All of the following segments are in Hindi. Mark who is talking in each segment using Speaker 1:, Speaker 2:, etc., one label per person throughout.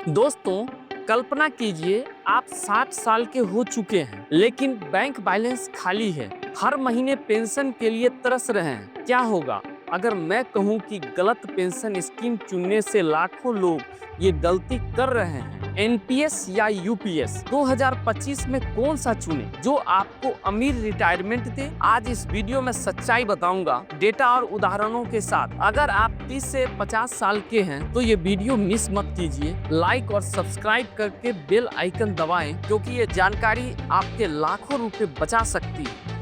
Speaker 1: दोस्तों, कल्पना कीजिए आप 60 साल के हो चुके हैं लेकिन बैंक बैलेंस खाली है। हर महीने पेंशन के लिए तरस रहे हैं। क्या होगा अगर मैं कहूं कि गलत पेंशन स्कीम चुनने से लाखों लोग ये गलती कर रहे हैं? एनपीएस या यूपीएस 2025 में कौन सा चुने जो आपको अमीर रिटायरमेंट दे? आज इस वीडियो में सच्चाई बताऊंगा, डेटा और उदाहरणों के साथ। अगर आप 30 से 50 साल के हैं तो ये वीडियो मिस मत कीजिए। लाइक और सब्सक्राइब करके बेल आइकन दबाएं क्योंकि ये जानकारी आपके लाखों रुपए बचा सकती है।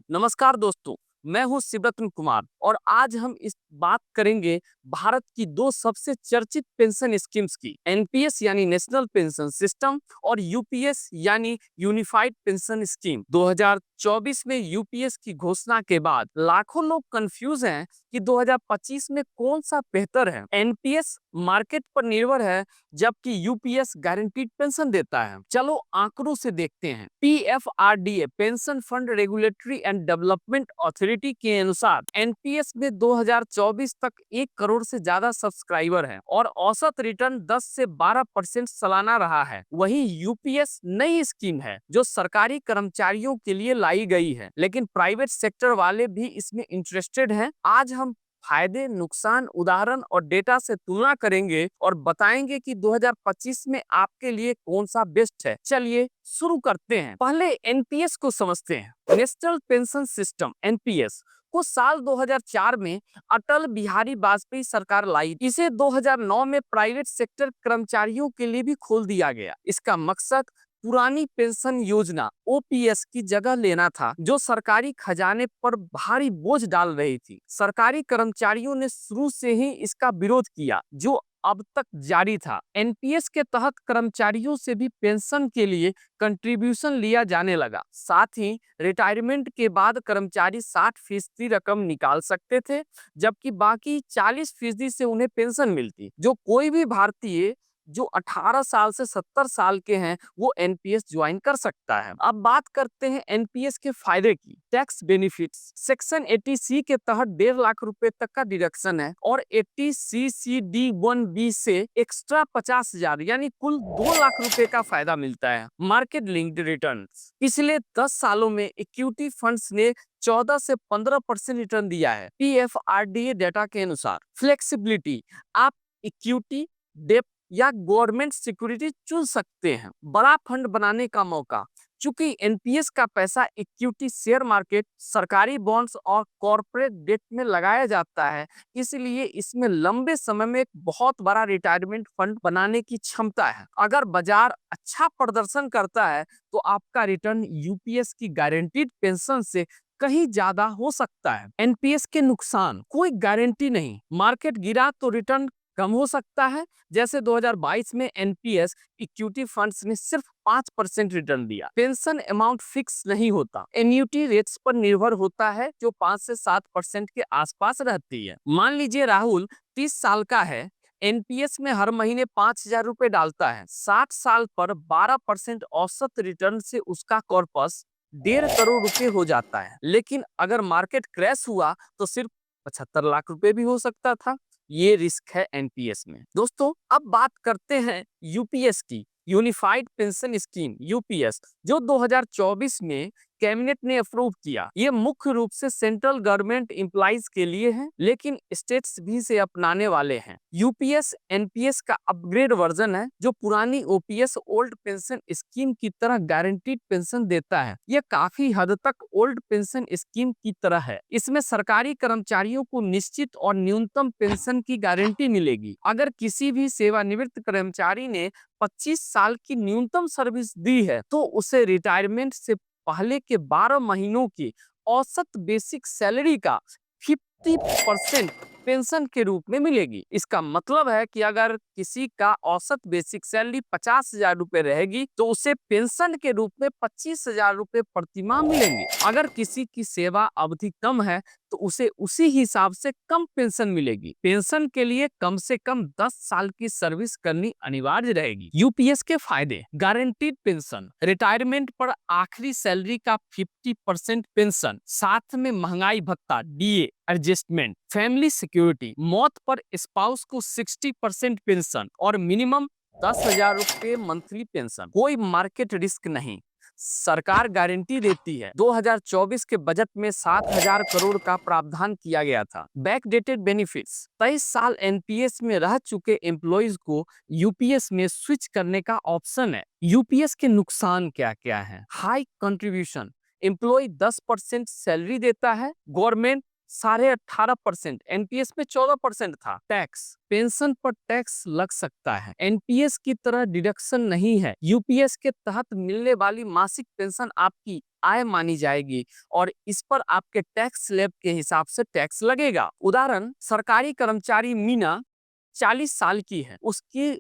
Speaker 1: नमस्कार दोस्तों, मैं हूं शिवरत्न कुमार और आज हम इस बात करेंगे भारत की दो सबसे चर्चित पेंशन स्कीम्स की, एनपीएस यानी नेशनल पेंशन सिस्टम और यूपीएस यानी यूनिफाइड पेंशन स्कीम। 2024 में यूपीएस की घोषणा के बाद लाखों लोग कंफ्यूज हैं कि 2025 में कौन सा बेहतर है। एनपीएस मार्केट पर निर्भर है जबकि यूपीएस गारंटीड पेंशन देता है। चलो आंकड़ों से देखते हैं। PFRDA pension fund regulatory and development authority के अनुसार एनपीएस में 2024 तक 1 करोड़ से ज्यादा सब्सक्राइबर हैं और औसत रिटर्न 10 से 12% सालाना रहा है। वहीं यूपीएस नई स्कीम है जो सरकारी कर्मचारियों के लिए लाई गई है, लेकिन प्राइवेट सेक्टर वाले भी इसमें इंटरेस्टेड हैं। आज हम फायदे, नुकसान, उदाहरण और डेटा से तुलना करेंगे और बताएंगे कि 2025 में आपके लिए कौन सा बेस्ट है। चलिए शुरू करते हैं। पहले एनपीएस को समझते हैं। नेशनल पेंशन सिस्टम एनपीएस को साल 2004 में अटल बिहारी वाजपेयी सरकार लाई। इसे 2009 में प्राइवेट सेक्टर कर्मचारियों के लिए भी खोल दिया गया। इसका मकसद पुरानी पेंशन योजना ओपीएस की जगह लेना था जो सरकारी खजाने पर भारी बोझ डाल रही थी। सरकारी कर्मचारियों ने शुरू से ही इसका विरोध किया जो अब तक जारी था। एनपीएस के तहत कर्मचारियों से भी पेंशन के लिए कंट्रीब्यूशन लिया जाने लगा। साथ ही रिटायरमेंट के बाद कर्मचारी 60% रकम निकाल सकते थे जबकि बाकी 40% से उन्हें पेंशन मिलती। जो कोई भी भारतीय जो 18 साल से 70 साल के हैं वो एनपीएस ज्वाइन कर सकता है। अब बात करते हैं एनपीएस के फायदे की। टैक्स बेनिफिट्स सेक्शन 80C के तहत 1.5 लाख रुपए तक का डिडक्शन है और 80CCD1B से एक्स्ट्रा 50,000 यानी कुल 2 लाख रुपए का फायदा मिलता है। मार्केट लिंक्ड रिटर्न पिछले 10 सालों में इक्विटी फंड्स ने 14 से 15% रिटर्न दिया है। पीएफआरडीए डेटा के अनुसार फ्लेक्सिबिलिटी, आप इक्विटी, डेप्ट या गवर्नमेंट सिक्योरिटी चुन सकते हैं। बड़ा फंड बनाने का मौका, चूंकि एनपीएस का पैसा इक्विटी, शेयर मार्केट, सरकारी बॉन्ड्स और कॉर्पोरेट डेट में लगाया जाता है, इसलिए इसमें लंबे समय में एक बहुत बड़ा रिटायरमेंट फंड बनाने की क्षमता है। अगर बाजार अच्छा प्रदर्शन करता है तो आपका रिटर्न यूपीएस की गारंटीड पेंशन से कहीं ज्यादा हो सकता है। एनपीएस के नुकसान, कोई गारंटी नहीं। मार्केट गिरा तो रिटर्न कम हो सकता है, जैसे 2022 में एनपीएस इक्विटी फंड्स ने सिर्फ 5% रिटर्न दिया। पेंशन अमाउंट फिक्स नहीं होता, एन्युटी रेट्स पर निर्भर होता है जो 5 से 7% के आसपास रहती है। मान लीजिए राहुल 30 साल का है, एनपीएस में हर महीने 5,000 रुपए डालता है। 60 साल पर 12% औसत रिटर्न से उसका कॉर्पस 1.5 करोड़ रुपए हो जाता है। लेकिन अगर मार्केट क्रैश हुआ तो सिर्फ 75 लाख रुपए भी हो सकता था। ये रिस्क है एनपीएस में। दोस्तों, अब बात करते हैं यूपीएस की, यूनिफाइड पेंशन स्कीम यूपीएस, जो 2024 में कैबिनेट ने अप्रूव किया। ये मुख्य रूप से सेंट्रल गवर्नमेंट एम्प्लॉइज के लिए है, लेकिन स्टेट्स भी इसे अपनाने वाले हैं। यूपीएस एनपीएस का अपग्रेड वर्जन है जो पुरानी ओपीएस ओल्ड पेंशन स्कीम की तरह गारंटीड पेंशन देता है। यह काफी हद तक ओल्ड पेंशन स्कीम की तरह है। इसमें सरकारी कर्मचारियों को निश्चित और न्यूनतम पेंशन की गारंटी मिलेगी। अगर किसी भी सेवानिवृत्त कर्मचारी ने 25 साल की न्यूनतम सर्विस दी है तो उसे रिटायरमेंट से पहले के 12 महीनों की औसत बेसिक सैलरी का 50% पेंशन के रूप में मिलेगी। इसका मतलब है कि अगर किसी का औसत बेसिक सैलरी 50,000 रुपए रहेगी तो उसे पेंशन के रूप में 25,000 रुपए प्रति माह मिलेंगे। अगर किसी की सेवा अवधि कम है तो उसे उसी हिसाब से कम पेंशन मिलेगी। पेंशन के लिए कम से कम 10 साल की सर्विस करनी अनिवार्य रहेगी। यूपीएस के फायदे: गारंटीड पेंशन, रिटायरमेंट पर आखिरी सैलरी का 50% पेंशन, साथ में महंगाई भत्ता डीए एडजस्टमेंट, फैमिली सिक्योरिटी, मौत पर स्पाउस को 60% पेंशन और मिनिमम 10,000 रुपए मंथली पेंशन। कोई मार्केट रिस्क नहीं, सरकार गारंटी देती है। 2024 के बजट में 7,000 करोड़ का प्रावधान किया गया था। बैकडेटेड बेनिफिट्स: 23 साल एनपीएस में रह चुके एम्प्लॉइज को यूपीएस में स्विच करने का ऑप्शन है। यूपीएस के नुकसान क्या क्या है? हाई कंट्रीब्यूशन, एम्प्लॉय 10% सैलरी देता है, गवर्नमेंट 18.5%, एनपीएस में 14% था। टैक्स, पेंशन पर टैक्स लग सकता है, एनपीएस की तरह डिडक्शन नहीं है। यूपीएस के तहत मिलने वाली मासिक पेंशन आपकी आय मानी जाएगी और इस पर आपके टैक्स स्लैब के हिसाब से टैक्स लगेगा। उदाहरण, सरकारी कर्मचारी मीना 40 साल की है, उसकी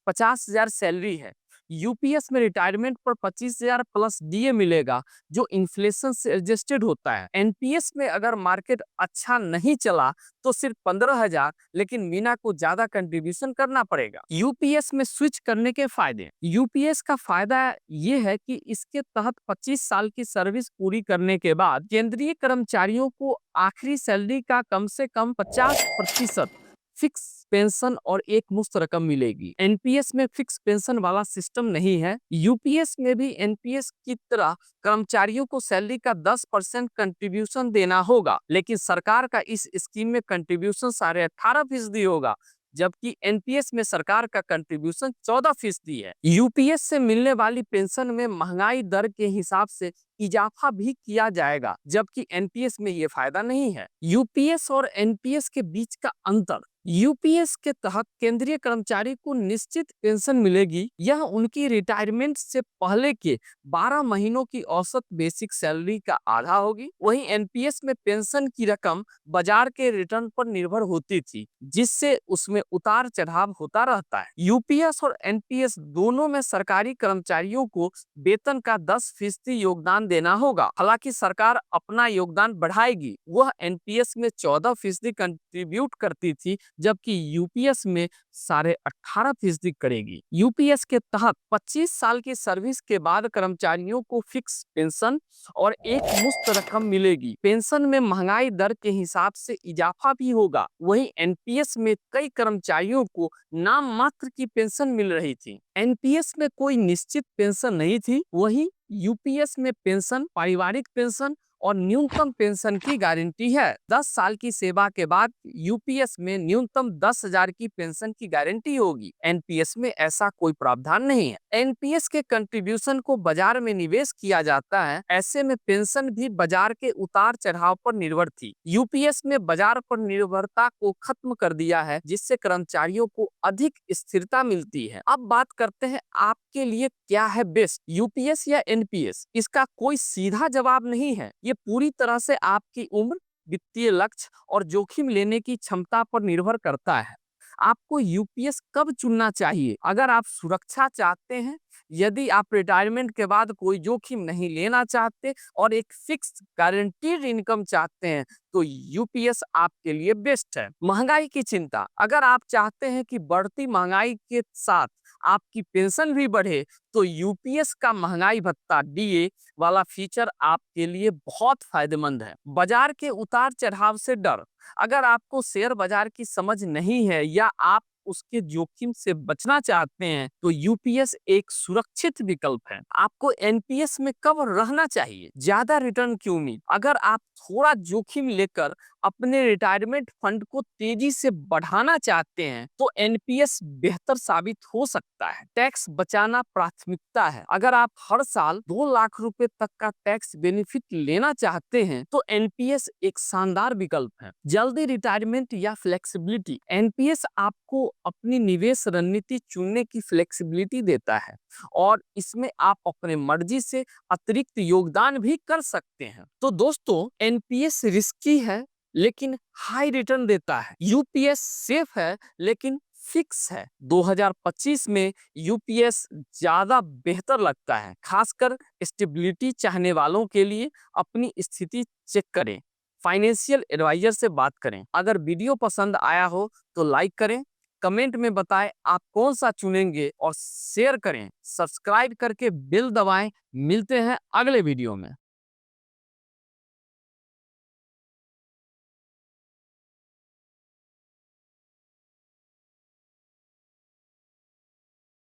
Speaker 1: 50,000 सैलरी है। यूपीएस में रिटायरमेंट पर 25,000 प्लस डीए मिलेगा जो इन्फ्लेशन से एडजस्टेड होता है। एनपीएस में अगर मार्केट अच्छा नहीं चला तो सिर्फ 15,000, लेकिन मीना को ज्यादा कंट्रीब्यूशन करना पड़ेगा। यूपीएस में स्विच करने के फायदे: यूपीएस का फायदा ये है कि इसके तहत 25 साल की सर्विस पूरी करने के बाद केंद्रीय कर्मचारियों को आखिरी सैलरी का कम से कम 50% फिक्स पेंशन और एक मुफ्त रकम मिलेगी। एनपीएस में फिक्स पेंशन वाला सिस्टम नहीं है। यूपीएस में भी एनपीएस की तरह कर्मचारियों को सैलरी का 10% कंट्रीब्यूशन देना होगा, लेकिन सरकार का इस स्कीम में कंट्रीब्यूशन 18.5% होगा, जबकि एनपीएस में सरकार का कंट्रीब्यूशन 14% है। यूपीएस से मिलने वाली पेंशन में महंगाई दर के हिसाब से इजाफा भी किया जाएगा, जबकि एनपीएस में ये फायदा नहीं है। यूपीएस और एनपीएस के बीच का अंतर: यूपीएस के तहत केंद्रीय कर्मचारी को निश्चित पेंशन मिलेगी, यह उनकी रिटायरमेंट से पहले के 12 महीनों की औसत बेसिक सैलरी का आधा होगी। वहीं एनपीएस में पेंशन की रकम बाजार के रिटर्न पर निर्भर होती थी, जिससे उसमें उतार चढ़ाव होता रहता है। यूपीएस और एनपीएस दोनों में सरकारी कर्मचारियों को वेतन का 10% योगदान देना होगा। हालांकि सरकार अपना योगदान बढ़ाएगी, वह एनपीएस में 14% कंट्रीब्यूट करती थी, जबकि यूपीएस में 18.5% करेगी। यूपीएस के तहत 25 साल की सर्विस के बाद कर्मचारियों को फिक्स पेंशन और एक मुफ्त रकम मिलेगी। पेंशन में महंगाई दर के हिसाब से इजाफा भी होगा। वहीं एनपीएस में कई कर्मचारियों को नाम मात्र की पेंशन मिल रही थी। एनपीएस में कोई निश्चित पेंशन नहीं थी, वहीं यूपीएस में पेंशन, पारिवारिक पेंशन और न्यूनतम पेंशन की गारंटी है। 10 साल की सेवा के बाद यूपीएस में न्यूनतम 10,000 की पेंशन की गारंटी होगी। एनपीएस में ऐसा कोई प्रावधान नहीं है। एनपीएस के कंट्रीब्यूशन को बाजार में निवेश किया जाता है, ऐसे में पेंशन भी बाजार के उतार चढ़ाव पर निर्भर थी। यूपीएस में बाजार पर निर्भरता को खत्म कर दिया है, जिससे कर्मचारियों को अधिक स्थिरता मिलती है। अब बात करते हैं आपके लिए क्या है बेस्ट, यूपीएस या एनपीएस? इसका कोई सीधा जवाब नहीं है, ये पूरी तरह से आपकी उम्र, वित्तीय लक्ष्य और जोखिम लेने की क्षमता पर निर्भर करता है। आपको यूपीएस कब चुनना चाहिए? अगर आप सुरक्षा चाहते हैं, यदि आप रिटायरमेंट के बाद कोई जोखिम नहीं लेना चाहते और एक फिक्स गारंटीड इनकम चाहते हैं, तो यूपीएस आपके लिए बेस्ट है। महंगाई की चिंता: अगर आप चाहते हैं कि बढ़ती महंगाई के साथ आपकी पेंशन भी बढ़े, तो यूपीएस का महंगाई भत्ता डीए वाला फीचर आपके लिए बहुत फायदेमंद है। बाजार के उतार चढ़ाव से डर: अगर आपको शेयर बाजार की समझ नहीं है या आप उसके जोखिम से बचना चाहते हैं, तो यूपीएस एक सुरक्षित विकल्प है। आपको एनपीएस में कब रहना चाहिए? ज्यादा रिटर्न की उम्मीद: अगर आप थोड़ा जोखिम लेकर अपने रिटायरमेंट फंड को तेजी से बढ़ाना चाहते हैं, तो एनपीएस बेहतर साबित हो सकता है। टैक्स बचाना प्राथमिकता है: अगर आप हर साल 2 लाख रुपए तक का टैक्स बेनिफिट लेना चाहते हैं, तो एनपीएस एक शानदार विकल्प है। जल्दी रिटायरमेंट या फ्लेक्सिबिलिटी: एनपीएस आपको अपनी निवेश रणनीति चुनने की फ्लेक्सिबिलिटी देता है और इसमें आप अपने मर्जी से अतिरिक्त योगदान भी कर सकते हैं। तो दोस्तों, एनपीएस रिस्की है लेकिन हाई रिटर्न देता है। यूपीएस सेफ है लेकिन फिक्स है। 2025 में यूपीएस ज्यादा बेहतर लगता है, खासकर स्टेबिलिटी चाहने वालों के लिए। अपनी स्थिति चेक करें, फाइनेंशियल एडवाइजर से बात करें। अगर वीडियो पसंद आया हो तो लाइक करें, कमेंट में बताएं आप कौन सा चुनेंगे और शेयर करें। सब्सक्राइब करके बेल दबाएं। मिलते हैं अगले वीडियो में।